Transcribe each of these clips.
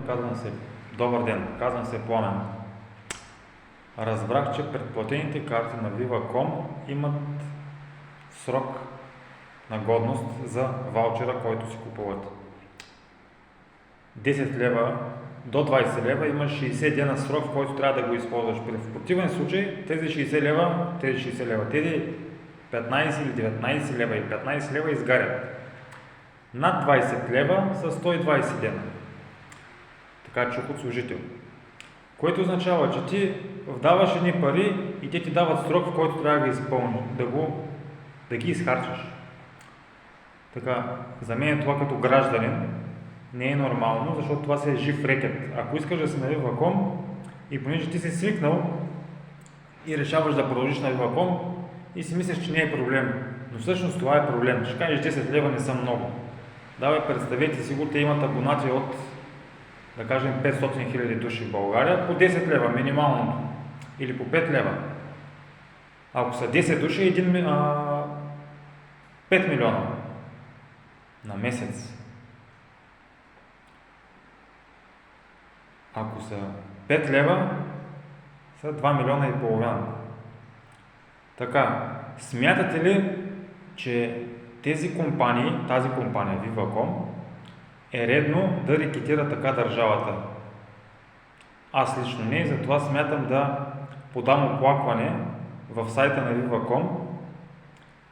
казвам се Добър ден, казвам се Пламен. Разбрах, че предплатените карти на Viva.com имат срок на годност за ваучера, който си купуват. 10 лева до 20 лева имаш 60 дена срок, в който трябва да го използваш. В противен случай тези 15 или 19 лева и 15 лева изгарят. Над 20 лева са 120 дена. Така чух от служител. Което означава, че ти вдаваш едни пари и те ти дават срок, в който трябва да ги изпълниш, да ги изхарчиш. Така, за мен това като гражданин не е нормално, защото това си е жив рекет. Ако искаш да си на Viva.com и понеже ти си свикнал и решаваш да продължиш на Viva.com и си мислиш, че не е проблем, но всъщност това е проблем. Ще кажеш 10 лева не са много. Давай, представете си го, те имат абонати от, да кажем, 500 000 души в България по 10 лева минималното или по 5 лева. Ако са 10 души, 5 милиона на месец. Ако са 5 лева, са 2 милиона и половина. Така, смятате ли, че тази компания Viva.com е редно да рекетира така държавата? Аз лично не, затова смятам да подам оплакване в сайта на Viva.com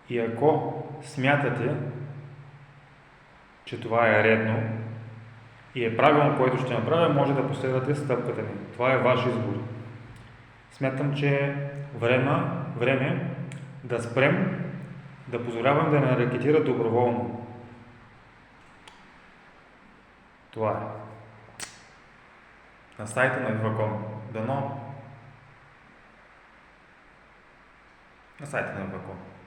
и ако смятате, че това е редно и е правилно, което ще направя, може да последвате стъпката ми. Това е ваш избор. Смятам, че е време да спрем да позволявам да не рекетира доброволно. Това е. На сайта на Viva.com. Дано. На сайта на Viva.com.